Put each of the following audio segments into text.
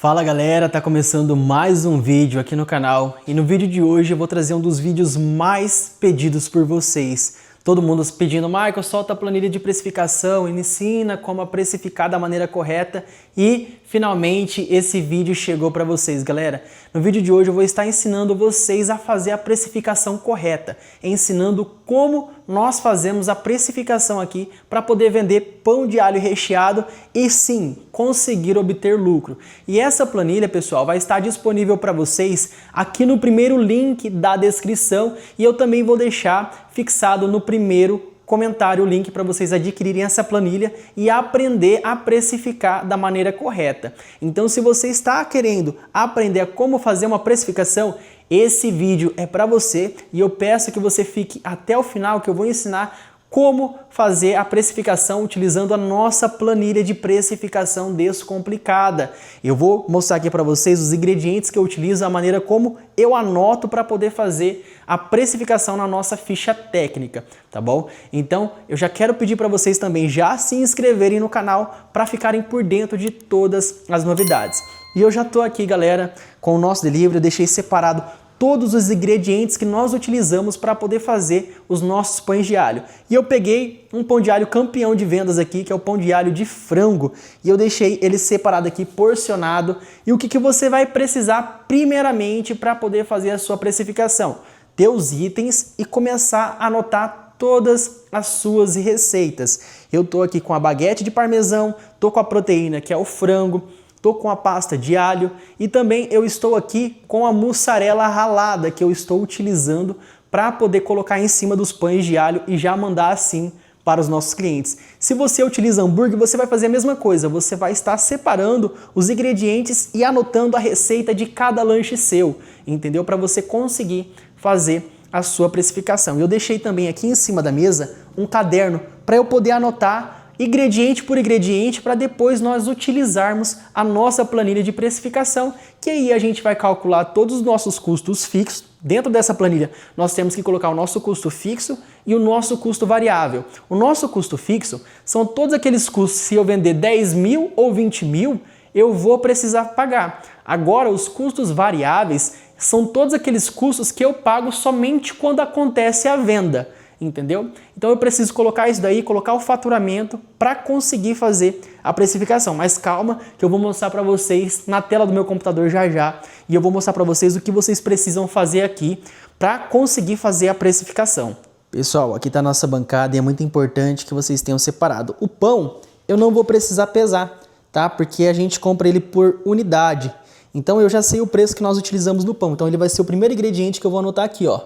Fala galera, tá começando mais um vídeo aqui no canal e no vídeo de hoje eu vou trazer um dos vídeos mais pedidos por vocês. Todo mundo pedindo, Michael, solta a planilha de precificação, me ensina como a precificar da maneira correta e finalmente esse vídeo chegou para vocês, galera. No vídeo de hoje eu vou estar ensinando vocês a fazer a precificação correta, ensinando como nós fazemos a precificação aqui para poder vender pão de alho recheado e sim, conseguir obter lucro. E essa planilha, pessoal, vai estar disponível para vocês aqui no primeiro link da descrição e eu também vou deixar fixado no primeiro comentário o link para vocês adquirirem essa planilha e aprender a precificar da maneira correta. Então, se você está querendo aprender como fazer uma precificação, esse vídeo é para você e eu peço que você fique até o final que eu vou ensinar como fazer a precificação utilizando a nossa planilha de precificação descomplicada. Eu vou mostrar aqui para vocês os ingredientes que eu utilizo, a maneira como eu anoto para poder fazer a precificação na nossa ficha técnica, tá bom? Então, eu já quero pedir para vocês também já se inscreverem no canal para ficarem por dentro de todas as novidades. E eu já estou aqui, galera, com o nosso delivery, eu deixei separado todos os ingredientes que nós utilizamos para poder fazer os nossos pães de alho. E eu peguei um pão de alho campeão de vendas aqui, que é o pão de alho de frango, e eu deixei ele separado aqui, porcionado. E o que você vai precisar primeiramente para poder fazer a sua precificação? Ter os itens e começar a anotar todas as suas receitas. Eu tô aqui com a baguete de parmesão, tô com a proteína que é o frango, estou com a pasta de alho e também eu estou aqui com a mussarela ralada que eu estou utilizando para poder colocar em cima dos pães de alho e já mandar assim para os nossos clientes. Se você utiliza hambúrguer, você vai fazer a mesma coisa, você vai estar separando os ingredientes e anotando a receita de cada lanche seu, entendeu? Para você conseguir fazer a sua precificação. Eu deixei também aqui em cima da mesa um caderno para eu poder anotar ingrediente por ingrediente para depois nós utilizarmos a nossa planilha de precificação, que aí a gente vai calcular todos os nossos custos fixos. Dentro dessa planilha nós temos que colocar o nosso custo fixo e o nosso custo variável. O nosso custo fixo são todos aqueles custos, se eu vender 10 mil ou 20 mil, eu vou precisar pagar. Agora, os custos variáveis são todos aqueles custos que eu pago somente quando acontece a venda. Entendeu? Então eu preciso colocar isso daí, colocar o faturamento para conseguir fazer a precificação. Mas calma que eu vou mostrar para vocês na tela do meu computador já já e eu vou mostrar para vocês o que vocês precisam fazer aqui para conseguir fazer a precificação. Pessoal, aqui está a nossa bancada e é muito importante que vocês tenham separado. O pão eu não vou precisar pesar, tá? Porque a gente compra ele por unidade. Então eu já sei o preço que nós utilizamos no pão. Então ele vai ser o primeiro ingrediente que eu vou anotar aqui, ó.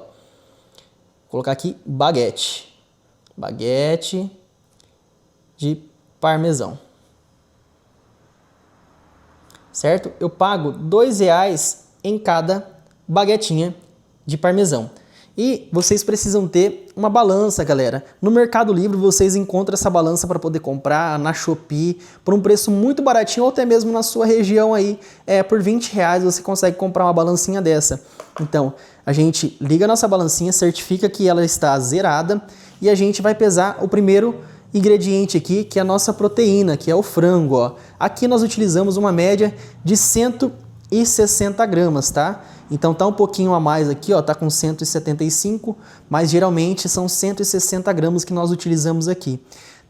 Vou colocar aqui baguete de parmesão, certo? Eu pago R$2 em cada baguetinha de parmesão. E vocês precisam ter uma balança, galera. No Mercado Livre vocês encontram essa balança para poder comprar na Shopee por um preço muito baratinho ou até mesmo na sua região aí, por R$20 você consegue comprar uma balancinha dessa. Então, a gente liga a nossa balancinha, certifica que ela está zerada e a gente vai pesar o primeiro ingrediente aqui, que é a nossa proteína, que é o frango, ó. Aqui nós utilizamos uma média de 160 gramas, tá? Então tá um pouquinho a mais aqui, ó, tá com 175, mas geralmente são 160 gramas que nós utilizamos aqui.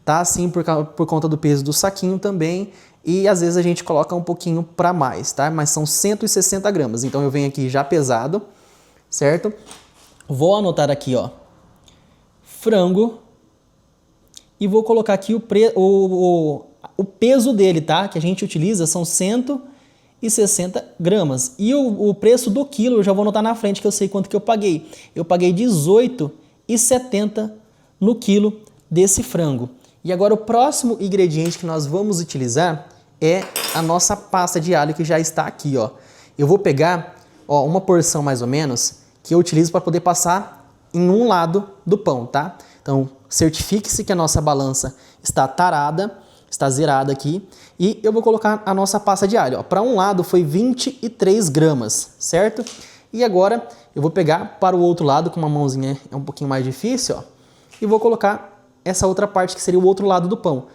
Tá assim por conta do peso do saquinho também e às vezes a gente coloca um pouquinho para mais, tá? Mas são 160 gramas, então eu venho aqui já pesado, certo? Vou anotar aqui, ó, frango e vou colocar aqui o peso dele, tá? Que a gente utiliza são 160 gramas. E o preço do quilo eu já vou anotar na frente que eu sei quanto que eu paguei. Eu paguei R$18,70 no quilo desse frango. E agora o próximo ingrediente que nós vamos utilizar é a nossa pasta de alho que já está aqui, ó. Eu vou pegar, ó, uma porção mais ou menos que eu utilizo para poder passar em um lado do pão, tá? Então, certifique-se que a nossa balança está tarada, está zerada aqui. E eu vou colocar a nossa pasta de alho. Para um lado foi 23 gramas, certo? E agora eu vou pegar para o outro lado, com uma mãozinha é um pouquinho mais difícil, ó. E vou colocar essa outra parte que seria o outro lado do pão.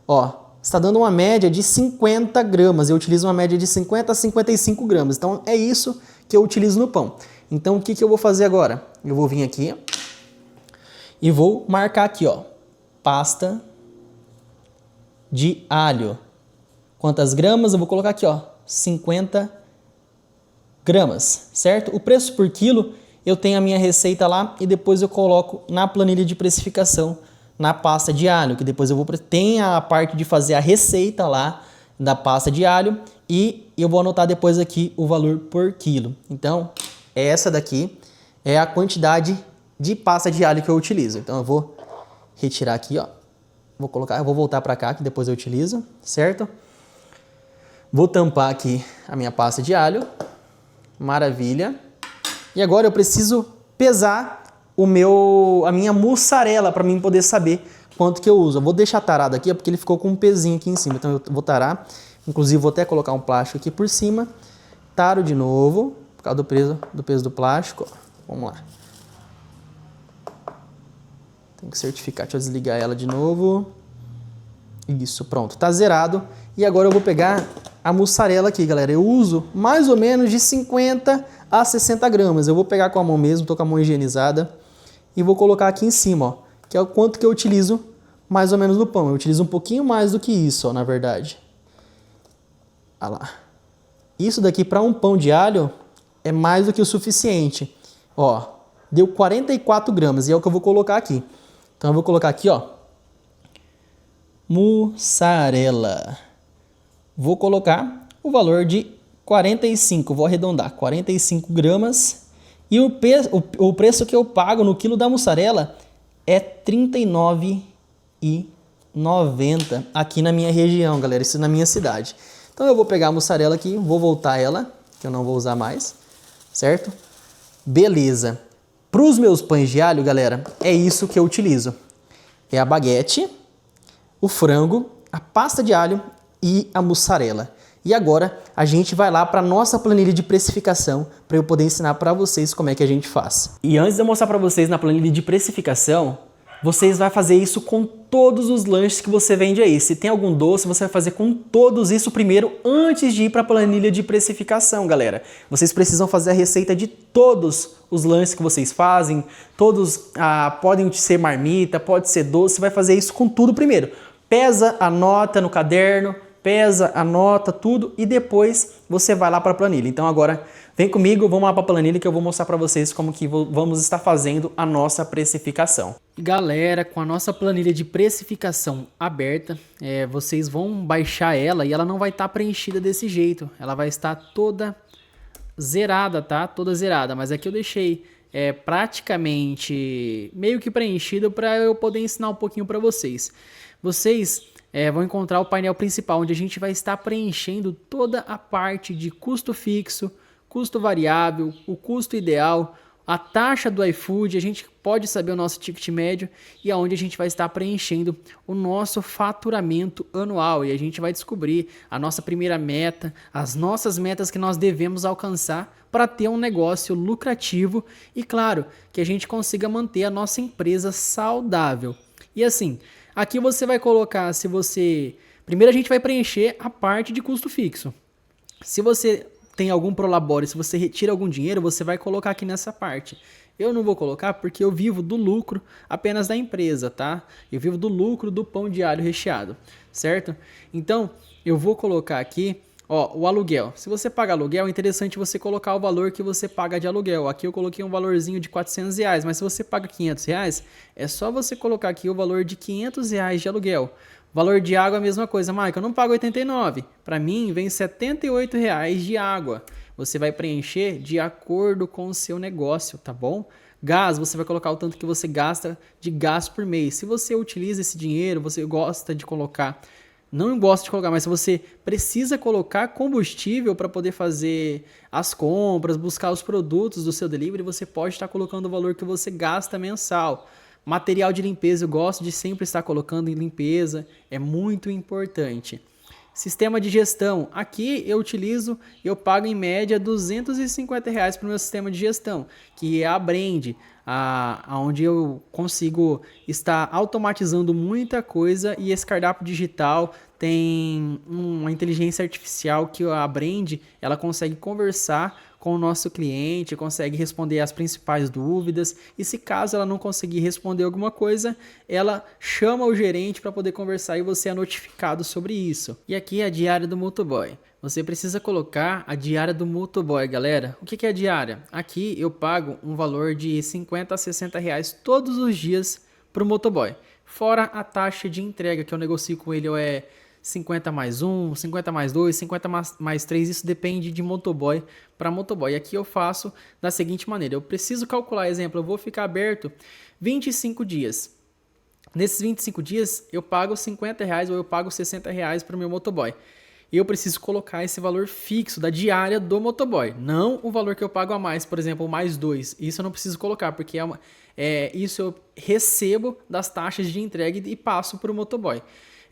Ó, está dando uma média de 50 gramas. Eu utilizo uma média de 50 a 55 gramas. Então, é isso que eu utilizo no pão. Então, o que eu vou fazer agora? Eu vou vir aqui e vou marcar aqui, ó, pasta de alho. Quantas gramas? Eu vou colocar aqui, ó, 50 gramas, certo? O preço por quilo, eu tenho a minha receita lá e depois eu coloco na planilha de precificação, na pasta de alho, que depois eu vou... Tem a parte de fazer a receita lá da pasta de alho e eu vou anotar depois aqui o valor por quilo. Então, essa daqui é a quantidade de pasta de alho que eu utilizo. Então, eu vou retirar aqui, ó. Vou colocar, eu vou voltar para cá, que depois eu utilizo, certo? Vou tampar aqui a minha pasta de alho. Maravilha. E agora eu preciso pesar a minha mussarela para mim poder saber quanto que eu uso. Eu vou deixar tarado aqui, porque ele ficou com um pezinho aqui em cima. Então eu vou tarar. Inclusive vou até colocar um plástico aqui por cima. Taro de novo, por causa do peso do plástico. Vamos lá. Tem que certificar, deixa eu desligar ela de novo. Isso, pronto, tá zerado. E agora eu vou pegar a mussarela aqui, galera. Eu uso mais ou menos de 50 a 60 gramas. Eu vou pegar com a mão mesmo, tô com a mão higienizada. E vou colocar aqui em cima, ó, que é o quanto que eu utilizo mais ou menos no pão. Eu utilizo um pouquinho mais do que isso, ó, na verdade. Olha lá. Isso daqui para um pão de alho é mais do que o suficiente. Ó, deu 44 gramas e é o que eu vou colocar aqui. Então eu vou colocar aqui, ó, mussarela. Vou colocar o valor de 45, vou arredondar, 45 gramas. E o preço que eu pago no quilo da mussarela é R$ 39,90 aqui na minha região, galera, isso na minha cidade. Então eu vou pegar a mussarela aqui, vou voltar ela, que eu não vou usar mais, certo? Beleza. Para os meus pães de alho, galera, é isso que eu utilizo. É a baguete, o frango, a pasta de alho e a mussarela. E agora a gente vai lá para a nossa planilha de precificação para eu poder ensinar para vocês como é que a gente faz. E antes de eu mostrar para vocês na planilha de precificação, vocês vão fazer isso com todos os lanches que você vende aí. Se tem algum doce, você vai fazer com todos isso primeiro antes de ir para a planilha de precificação, galera. Vocês precisam fazer a receita de todos os lanches que vocês fazem. Todos podem ser marmita, pode ser doce. Você vai fazer isso com tudo primeiro. Pesa, anota no caderno, pesa, anota tudo e depois você vai lá para a planilha. Então agora vem comigo, vamos lá para a planilha que eu vou mostrar para vocês como que vamos estar fazendo a nossa precificação. Galera, com a nossa planilha de precificação aberta, vocês vão baixar ela e ela não vai estar preenchida desse jeito. Ela vai estar toda zerada, tá? Toda zerada, mas aqui eu deixei praticamente meio que preenchido para eu poder ensinar um pouquinho para vocês. Vocês vão encontrar o painel principal, onde a gente vai estar preenchendo toda a parte de custo fixo, custo variável, o custo ideal, a taxa do iFood, a gente pode saber o nosso ticket médio e aonde a gente vai estar preenchendo o nosso faturamento anual. E a gente vai descobrir a nossa primeira meta, as nossas metas que nós devemos alcançar para ter um negócio lucrativo e, claro, que a gente consiga manter a nossa empresa saudável. E assim, aqui você vai colocar, primeiro a gente vai preencher a parte de custo fixo. Se você tem algum prolabore, se você retira algum dinheiro, você vai colocar aqui nessa parte. Eu não vou colocar porque eu vivo do lucro apenas da empresa, tá? Eu vivo do lucro do pão de alho recheado, certo? Então, eu vou colocar aqui, ó, o aluguel. Se você paga aluguel, é interessante você colocar o valor que você paga de aluguel. Aqui eu coloquei um valorzinho de R$400, mas se você paga R$500, é só você colocar aqui o valor de R$500 de aluguel. Valor de água é a mesma coisa, Michael, eu não pago 89. Para mim, vem R$78 de água. Você vai preencher de acordo com o seu negócio, tá bom? Gás, você vai colocar o tanto que você gasta de gás por mês. Se você utiliza esse dinheiro, você gosta de colocar, não gosta de colocar, mas se você precisa colocar combustível para poder fazer as compras, buscar os produtos do seu delivery, você pode estar colocando o valor que você gasta mensal. Material de limpeza, eu gosto de sempre estar colocando em limpeza, é muito importante. Sistema de gestão, aqui eu pago em média R$250 para o meu sistema de gestão, que é a Brand, onde eu consigo estar automatizando muita coisa e esse cardápio digital tem uma inteligência artificial que a Brand, ela consegue conversar com o nosso cliente, consegue responder as principais dúvidas, e se caso ela não conseguir responder alguma coisa, ela chama o gerente para poder conversar e você é notificado sobre isso. E aqui é a diária do motoboy. Você precisa colocar a diária do motoboy, galera. O que é a diária? Aqui eu pago um valor de 50 a 60 reais todos os dias para o motoboy. Fora a taxa de entrega que eu negocio com ele, ou é 50 mais 1, 50 mais 2, 50 mais 3, isso depende de motoboy para motoboy. Aqui eu faço da seguinte maneira, eu preciso calcular, exemplo, eu vou ficar aberto 25 dias. Nesses 25 dias eu pago 50 reais ou eu pago 60 reais para o meu motoboy. Eu preciso colocar esse valor fixo da diária do motoboy, não o valor que eu pago a mais, por exemplo, mais 2. Isso eu não preciso colocar, porque isso eu recebo das taxas de entrega e passo para o motoboy.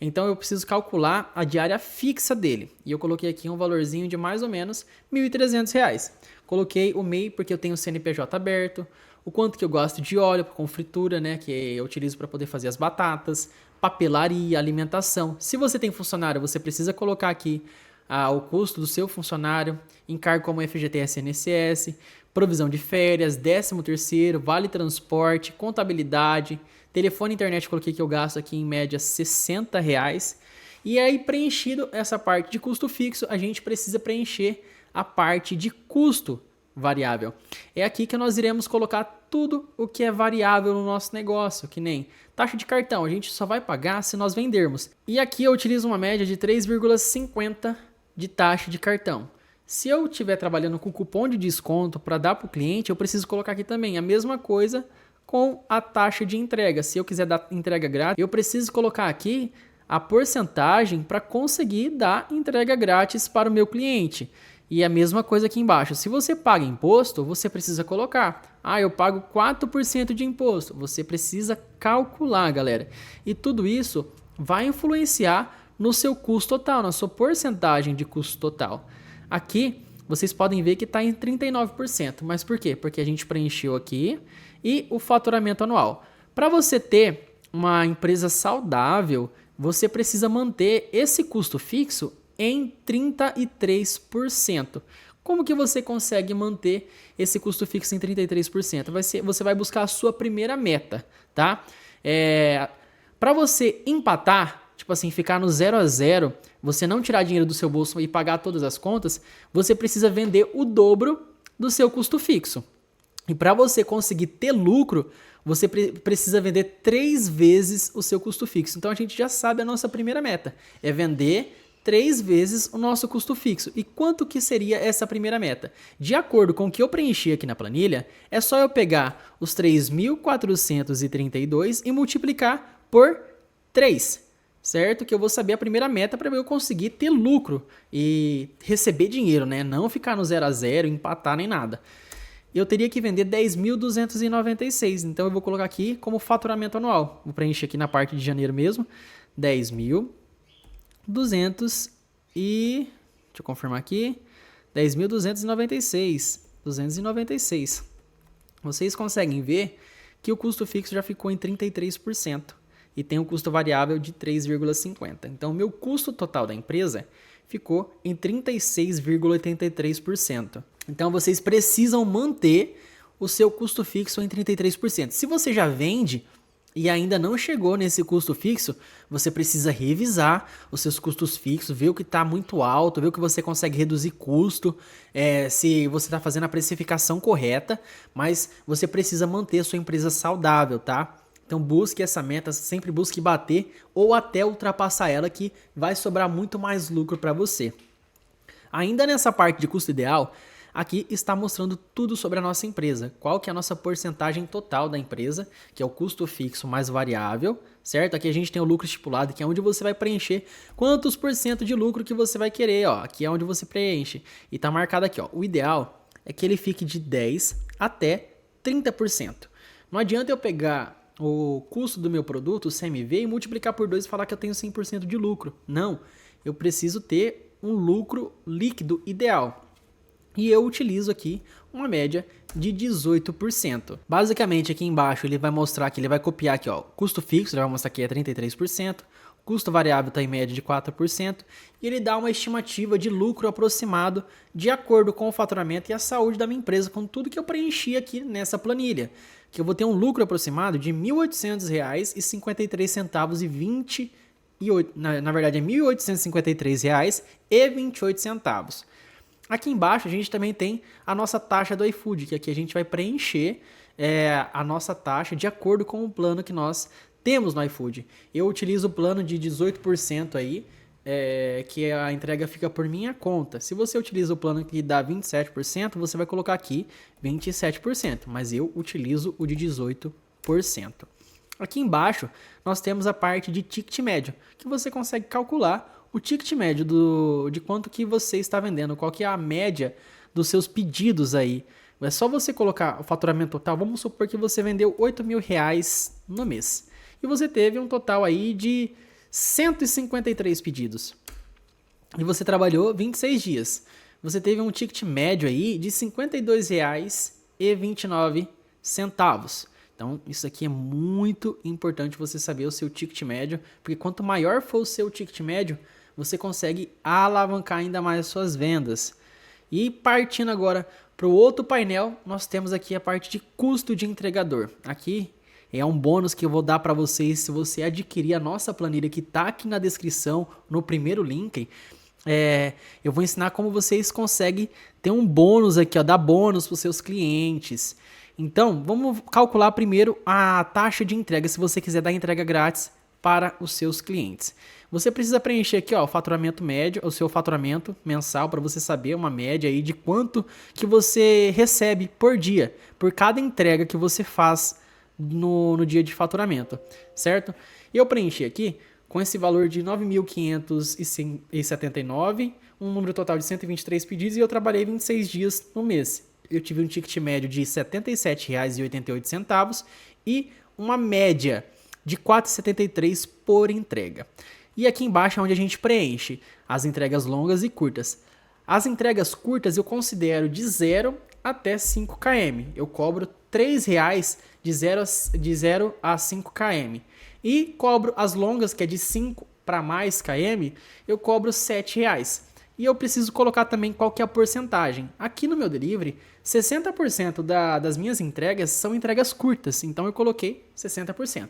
Então eu preciso calcular a diária fixa dele. E eu coloquei aqui um valorzinho de mais ou menos R$ 1.300. Coloquei o MEI porque eu tenho o CNPJ aberto, o quanto que eu gosto de óleo com fritura, né, que eu utilizo para poder fazer as batatas, papelaria, alimentação. Se você tem funcionário, você precisa colocar aqui o custo do seu funcionário, encargo como FGTS e INSS, provisão de férias, 13º, vale transporte, contabilidade, telefone e internet, coloquei que eu gasto aqui em média R$60. E aí, preenchido essa parte de custo fixo, a gente precisa preencher a parte de custo variável. É aqui que nós iremos colocar tudo o que é variável no nosso negócio, que nem taxa de cartão, a gente só vai pagar se nós vendermos. E aqui eu utilizo uma média de 3,50 de taxa de cartão. Se eu estiver trabalhando com cupom de desconto para dar para o cliente, eu preciso colocar aqui também a mesma coisa com a taxa de entrega. Se eu quiser dar entrega grátis, eu preciso colocar aqui a porcentagem para conseguir dar entrega grátis para o meu cliente. E a mesma coisa aqui embaixo. Se você paga imposto, você precisa colocar. Eu pago 4% de imposto. Você precisa calcular, galera. E tudo isso vai influenciar no seu custo total, na sua porcentagem de custo total. Aqui, vocês podem ver que está em 39%. Mas por quê? Porque a gente preencheu aqui e o faturamento anual. Para você ter uma empresa saudável, você precisa manter esse custo fixo em 33%. Como que você consegue manter esse custo fixo em 33%? Você vai buscar a sua primeira meta, tá? Para você empatar, tipo assim, ficar no 0 a 0, você não tirar dinheiro do seu bolso e pagar todas as contas, você precisa vender o dobro do seu custo fixo. E para você conseguir ter lucro, você precisa vender 3 vezes o seu custo fixo. Então a gente já sabe a nossa primeira meta, é vender 3 vezes o nosso custo fixo. E quanto que seria essa primeira meta? De acordo com o que eu preenchi aqui na planilha, é só eu pegar os 3.432 e multiplicar por 3, certo? Que eu vou saber a primeira meta para eu conseguir ter lucro e receber dinheiro, né? Não ficar no 0 a 0, empatar nem nada. Eu teria que vender 10.296, então eu vou colocar aqui como faturamento anual. Vou preencher aqui na parte de janeiro mesmo, 10.200 e... deixa eu confirmar aqui, 10.296. Vocês conseguem ver que o custo fixo já ficou em 33% e tem um custo variável de 3,50. Então, meu custo total da empresa ficou em 36,83%. Então, vocês precisam manter o seu custo fixo em 33%. Se você já vende e ainda não chegou nesse custo fixo, você precisa revisar os seus custos fixos, ver o que está muito alto, ver o que você consegue reduzir custo, se você está fazendo a precificação correta, mas você precisa manter a sua empresa saudável, tá? Então busque essa meta, sempre busque bater ou até ultrapassar ela, que vai sobrar muito mais lucro para você. Ainda nessa parte de custo ideal, aqui está mostrando tudo sobre a nossa empresa, qual que é a nossa porcentagem total da empresa, que é o custo fixo mais variável, certo? Aqui a gente tem o lucro estipulado, que é onde você vai preencher quantos por cento de lucro que você vai querer, ó. Aqui é onde você preenche e está marcado aqui, ó. O ideal é que ele fique de 10 até 30%. Não adianta eu pegar o custo do meu produto, o CMV, e multiplicar por 2 e falar que eu tenho 100% de lucro. Não, eu preciso ter um lucro líquido ideal. E eu utilizo aqui uma média de 18%. Basicamente aqui embaixo ele vai mostrar que ele vai copiar aqui, ó, custo fixo, ele vai mostrar que é 33%, custo variável está em média de 4%, e ele dá uma estimativa de lucro aproximado de acordo com o faturamento e a saúde da minha empresa, com tudo que eu preenchi aqui nessa planilha, que eu vou ter um lucro aproximado de R$ 1.800,53 na verdade é R$ 1.853,28. Aqui embaixo a gente também tem a nossa taxa do iFood, que aqui a gente vai preencher a nossa taxa de acordo com o plano que nós temos no iFood. Eu utilizo o plano de 18% aí, que a entrega fica por minha conta. Se você utiliza o plano que dá 27%, você vai colocar aqui 27%, mas eu utilizo o de 18%. Aqui embaixo nós temos a parte de ticket médio, que você consegue calcular o ticket médio de quanto que você está vendendo, qual que é a média dos seus pedidos aí. É só você colocar o faturamento total. Vamos supor que você vendeu R$ 8.000 no mês e você teve um total aí de 153 pedidos e você trabalhou 26 dias. Você teve um ticket médio aí de R$ 52,29. Então, isso aqui é muito importante você saber o seu ticket médio, porque quanto maior for o seu ticket médio, você consegue alavancar ainda mais as suas vendas. E partindo agora para o outro painel, nós temos aqui a parte de custo de entregador. Aqui é um bônus que eu vou dar para vocês se você adquirir a nossa planilha que está aqui na descrição, no primeiro link. Eu vou ensinar como vocês conseguem ter um bônus aqui, ó, dar bônus para os seus clientes. Então, vamos calcular primeiro a taxa de entrega, se você quiser dar entrega grátis para os seus clientes. Você precisa preencher aqui, ó, o faturamento médio, o seu faturamento mensal, para você saber uma média aí de quanto que você recebe por dia, por cada entrega que você faz no dia de faturamento, certo? E eu preenchi aqui com esse valor de 9.579, um número total de 123 pedidos, e eu trabalhei 26 dias no mês. Eu tive um ticket médio de R$ 77,88 e uma média de R$ 4,73 por entrega. E aqui embaixo é onde a gente preenche as entregas longas e curtas. As entregas curtas eu considero de 0 até 5 km. Eu cobro R$ 3,00 de 0 a 5 km. E cobro as longas, que é de 5 para mais km, eu cobro R$ 7,00. E eu preciso colocar também qual que é a porcentagem. Aqui no meu delivery, 60% das minhas entregas são entregas curtas, então eu coloquei 60%.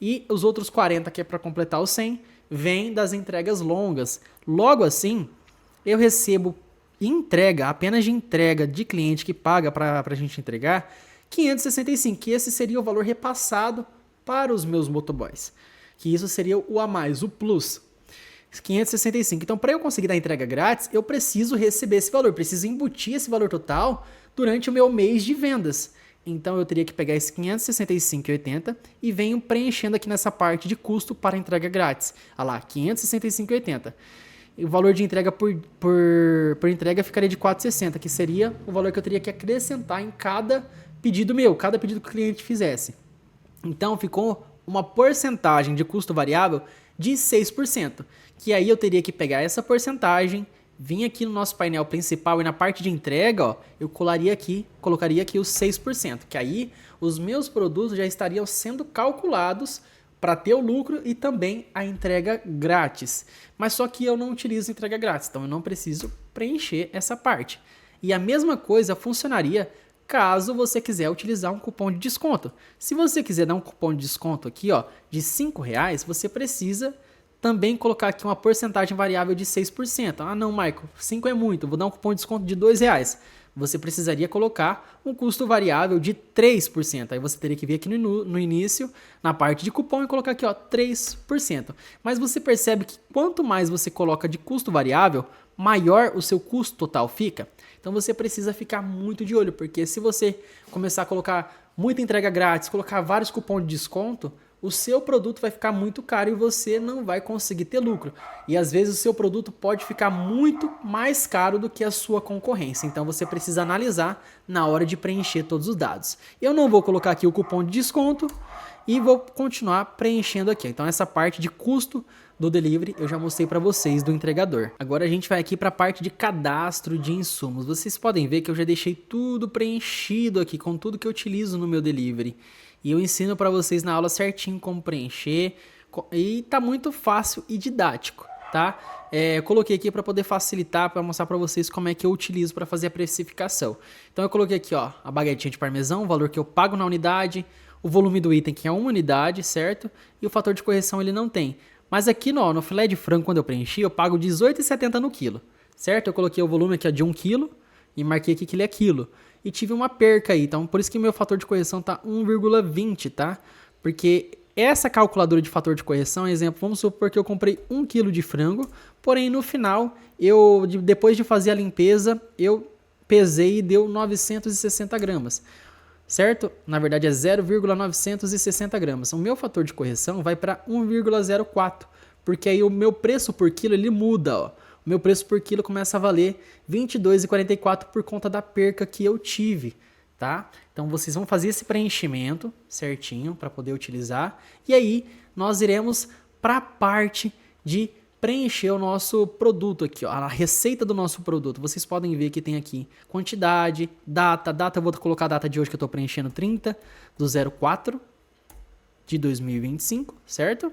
E os outros 40%, que é para completar os 100%, vem das entregas longas. Logo assim, eu recebo entrega, apenas de entrega de cliente que paga para a gente entregar, 565, que esse seria o valor repassado para os meus motoboys. Que isso seria o a mais, o plus. 565. Então, para eu conseguir dar entrega grátis, eu preciso receber esse valor, preciso embutir esse valor total durante o meu mês de vendas. Então, eu teria que pegar esse 565,80 e venho preenchendo aqui nessa parte de custo para entrega grátis. Olha lá, 565,80. E o valor de entrega por entrega ficaria de 4,60, que seria o valor que eu teria que acrescentar em cada pedido meu, cada pedido que o cliente fizesse. Então, ficou uma porcentagem de custo variável de 6%, que aí eu teria que pegar essa porcentagem, vir aqui no nosso painel principal e na parte de entrega, ó, eu colocaria aqui os 6%, que aí os meus produtos já estariam sendo calculados para ter o lucro e também a entrega grátis. Mas só que eu não utilizo entrega grátis, então eu não preciso preencher essa parte. E a mesma coisa funcionaria caso você quiser utilizar um cupom de desconto. Se você quiser dar um cupom de desconto aqui, ó, de R$ 5,00, você precisa também colocar aqui uma porcentagem variável de 6%. Ah, não, Michael, 5 é muito, vou dar um cupom de desconto de R$ 2,00. Você precisaria colocar um custo variável de 3%. Aí você teria que vir aqui no início, na parte de cupom, e colocar aqui, ó, 3%. Mas você percebe que quanto mais você coloca de custo variável, maior o seu custo total fica. Então você precisa ficar muito de olho, porque se você começar a colocar muita entrega grátis, colocar vários cupons de desconto, o seu produto vai ficar muito caro e você não vai conseguir ter lucro. E às vezes o seu produto pode ficar muito mais caro do que a sua concorrência. Então você precisa analisar na hora de preencher todos os dados. Eu não vou colocar aqui o cupom de desconto e vou continuar preenchendo aqui. Então essa parte de custo do delivery eu já mostrei para vocês do entregador. Agora a gente vai aqui para a parte de cadastro de insumos. Vocês podem ver que eu já deixei tudo preenchido aqui com tudo que eu utilizo no meu delivery. E eu ensino para vocês na aula certinho como preencher, E tá muito fácil e didático, tá? Eu coloquei aqui para poder facilitar, para mostrar para vocês como é que eu utilizo para fazer a precificação. Então eu coloquei aqui, ó, a baguetinha de parmesão, o valor que eu pago na unidade, o volume do item que é uma unidade, certo? E o fator de correção ele não tem. Mas aqui no filé de frango, quando eu preenchi, eu pago R$18,70 no quilo, certo? Eu coloquei o volume aqui ó, de 1 quilo e marquei aqui que ele é quilo. E tive uma perca aí, então por isso que meu fator de correção tá 1,20, tá? Porque essa calculadora de fator de correção, exemplo, vamos supor que eu comprei 1 kg de frango, porém no final, depois de fazer a limpeza, eu pesei e deu 960 gramas, certo? Na verdade é 0,960 gramas. O meu fator de correção vai para 1,04, porque aí o meu preço por quilo ele muda, ó. O meu preço por quilo começa a valer R$ 22,44 por conta da perca que eu tive. Tá? Então vocês vão fazer esse preenchimento certinho para poder utilizar e aí nós iremos para a parte de preencher o nosso produto aqui, ó, a receita do nosso produto. Vocês podem ver que tem aqui quantidade, data eu vou colocar a data de hoje que eu estou preenchendo 30/04 de 2025, certo?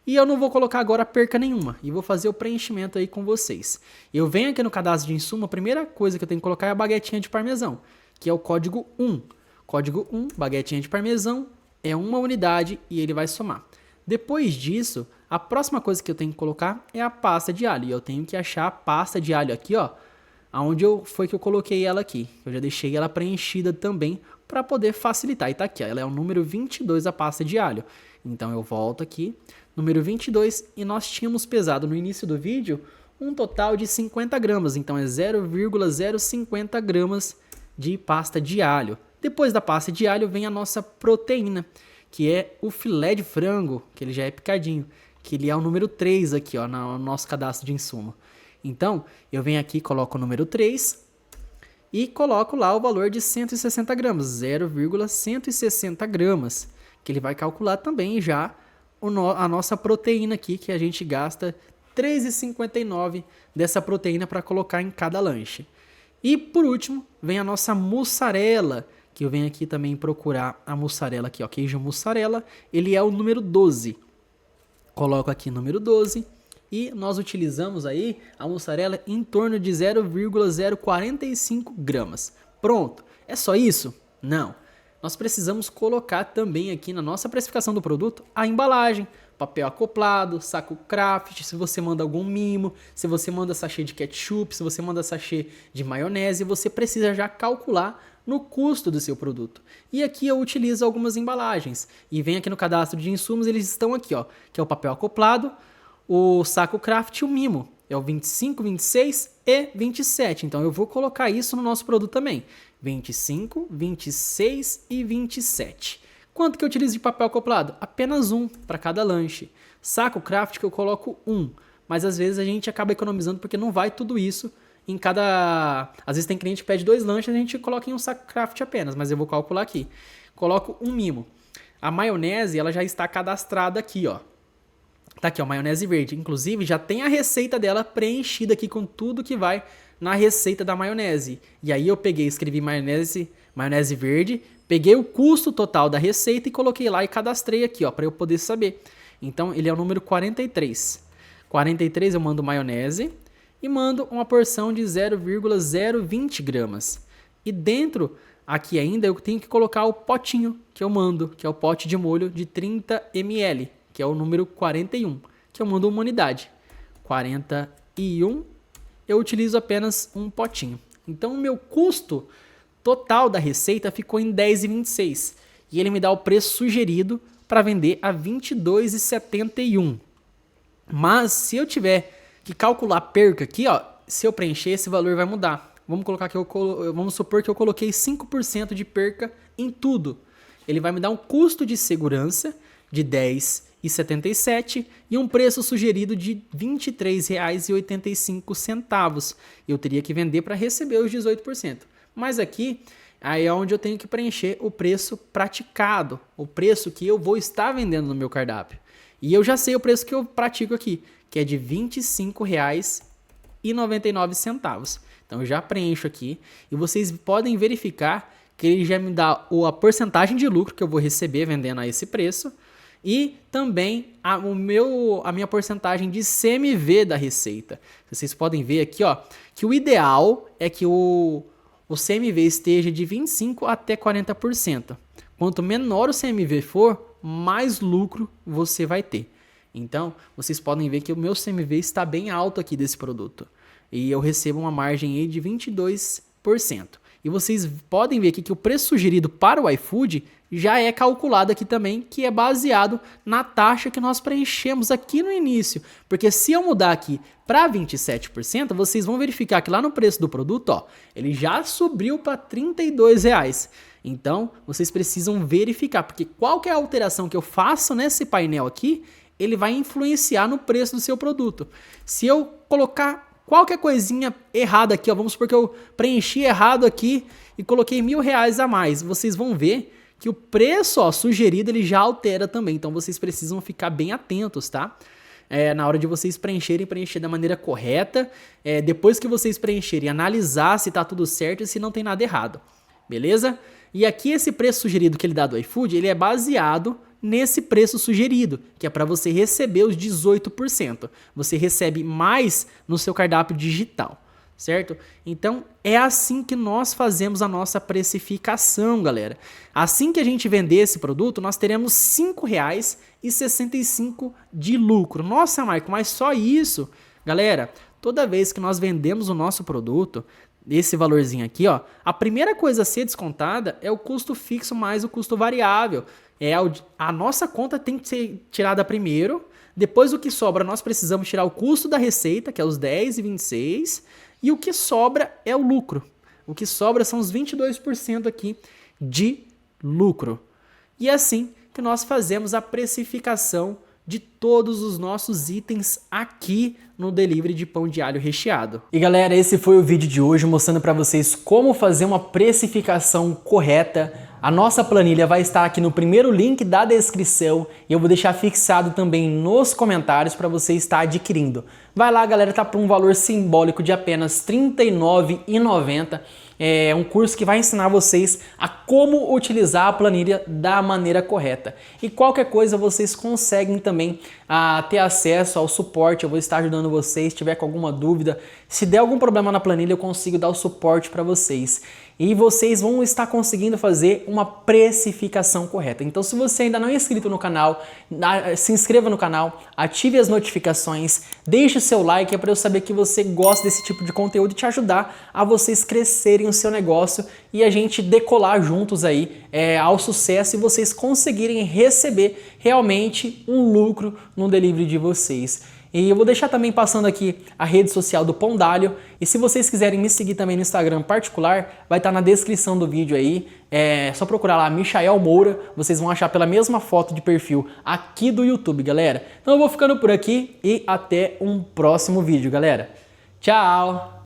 E eu não vou colocar agora perca nenhuma e vou fazer o preenchimento aí com vocês. Eu venho aqui no cadastro de insumo, a primeira coisa que eu tenho que colocar é a baguetinha de parmesão, que é o código 1. Código 1, baguetinha de parmesão, é uma unidade e ele vai somar. Depois disso, a próxima coisa que eu tenho que colocar é a pasta de alho. E eu tenho que achar a pasta de alho aqui, ó, aonde foi que eu coloquei ela aqui. Eu já deixei ela preenchida também para poder facilitar. E tá aqui, ó, ela é o número 22, a pasta de alho. Então eu volto aqui, número 22, e nós tínhamos pesado no início do vídeo um total de 50 gramas. Então é 0,050 gramas de pasta de alho. Depois da pasta de alho vem a nossa proteína, que é o filé de frango, que ele já é picadinho, que ele é o número 3 aqui, ó, no nosso cadastro de insumo. Então, eu venho aqui, coloco o número 3 e coloco lá o valor de 160 gramas, 0,160 gramas, que ele vai calcular também já a nossa proteína aqui, que a gente gasta R$3,59 dessa proteína para colocar em cada lanche. E por último, vem a nossa mussarela, que eu venho aqui também procurar a mussarela aqui, ó, queijo mussarela, ele é o número 12. Coloco aqui número 12 e nós utilizamos aí a mussarela em torno de 0,045 gramas. Pronto, é só isso? Não. Nós precisamos colocar também aqui na nossa precificação do produto a embalagem, papel acoplado, saco craft, se você manda algum mimo, se você manda sachê de ketchup, se você manda sachê de maionese, você precisa já calcular no custo do seu produto. E aqui eu utilizo algumas embalagens e vem aqui no cadastro de insumos, eles estão aqui, ó, que é o papel acoplado, o saco craft e o mimo. É o 25, 26 e 27. Então eu vou colocar isso no nosso produto também. 25, 26 e 27. Quanto que eu utilizo de papel acoplado? Apenas um para cada lanche. Saco craft que eu coloco um, mas às vezes a gente acaba economizando porque não vai tudo isso em cada... Às vezes tem cliente que pede 2 lanches, a gente coloca em um saco craft apenas, mas eu vou calcular aqui. Coloco um mimo. A maionese, ela já está cadastrada aqui, ó. Tá aqui, ó, maionese verde. Inclusive, já tem a receita dela preenchida aqui com tudo que vai na receita da maionese. E aí eu peguei, escrevi maionese verde, peguei o custo total da receita e coloquei lá e cadastrei aqui, ó, para eu poder saber. Então, ele é o número 43. 43 eu mando maionese e mando uma porção de 0,020 gramas. E dentro, aqui ainda, eu tenho que colocar o potinho que eu mando, que é o pote de molho de 30 ml, que é o número 41, que eu mando uma unidade. 41, eu utilizo apenas um potinho. Então, o meu custo total da receita ficou em R$10,26. E ele me dá o preço sugerido para vender a R$22,71. Mas, se eu tiver que calcular perca aqui, ó, se eu preencher, esse valor vai mudar. Vamos colocar que vamos supor que eu coloquei 5% de perca em tudo. Ele vai me dar um custo de segurança de R$10,77 e um preço sugerido de R$23,85. Eu teria que vender para receber os 18%. Mas aqui aí é onde eu tenho que preencher o preço praticado, o preço que eu vou estar vendendo no meu cardápio. E eu já sei o preço que eu pratico aqui, que é de R$25,99. Então eu já preencho aqui e vocês podem verificar que ele já me dá a porcentagem de lucro que eu vou receber vendendo a esse preço e também a minha porcentagem de CMV da receita. Vocês podem ver aqui, ó, que o ideal é que o CMV esteja de 25% até 40%. Quanto menor o CMV for, mais lucro você vai ter. Então, vocês podem ver que o meu CMV está bem alto aqui desse produto. E eu recebo uma margem aí de 22%. E vocês podem ver aqui que o preço sugerido para o iFood já é calculado aqui também, que é baseado na taxa que nós preenchemos aqui no início. Porque se eu mudar aqui para 27%, vocês vão verificar que lá no preço do produto, ó, ele já subiu para R$ 32. Então, vocês precisam verificar, porque qualquer alteração que eu faça nesse painel aqui, ele vai influenciar no preço do seu produto. Se eu colocar qualquer coisinha errada aqui, ó, vamos supor que eu preenchi errado aqui e coloquei R$1.000 a mais, vocês vão ver que o preço, ó, sugerido ele já altera também, então vocês precisam ficar bem atentos, tá? Na hora de vocês preencher da maneira correta, depois que vocês preencherem, analisar se tá tudo certo e se não tem nada errado, beleza? E aqui esse preço sugerido que ele dá do iFood, ele é baseado nesse preço sugerido, que é para você receber os 18%. Você recebe mais no seu cardápio digital, certo? Então, é assim que nós fazemos a nossa precificação, galera. Assim que a gente vender esse produto, nós teremos R$ 5,65 de lucro. Nossa, Marco, mas só isso? Galera, toda vez que nós vendemos o nosso produto, esse valorzinho aqui, ó, a primeira coisa a ser descontada é o custo fixo mais o custo variável. A nossa conta tem que ser tirada primeiro, depois o que sobra nós precisamos tirar o custo da receita, que é os 10,26, e o que sobra é o lucro. O que sobra são os 22% aqui de lucro. E é assim que nós fazemos a precificação de todos os nossos itens aqui no delivery de pão de alho recheado. E galera, esse foi o vídeo de hoje mostrando para vocês como fazer uma precificação correta. A nossa planilha vai estar aqui no primeiro link da descrição e eu vou deixar fixado também nos comentários para você estar adquirindo. Vai lá, galera, tá por um valor simbólico de apenas R$ 39,90. É um curso que vai ensinar vocês a como utilizar a planilha da maneira correta. E qualquer coisa vocês conseguem também ter acesso ao suporte. Eu vou estar ajudando vocês, se tiver com alguma dúvida. Se der algum problema na planilha, eu consigo dar o suporte para vocês. E vocês vão estar conseguindo fazer uma precificação correta. Então, se você ainda não é inscrito no canal, se inscreva no canal, ative as notificações, deixe o seu like, é para eu saber que você gosta desse tipo de conteúdo e te ajudar a vocês crescerem o seu negócio e a gente decolar juntos aí ao sucesso e vocês conseguirem receber realmente um lucro no delivery de vocês. E eu vou deixar também passando aqui a rede social do Pão d'Alho. E se vocês quiserem me seguir também no Instagram particular, vai estar na descrição do vídeo aí. É só procurar lá Michael Moura, vocês vão achar pela mesma foto de perfil aqui do YouTube, galera. Então eu vou ficando por aqui e até um próximo vídeo, galera. Tchau!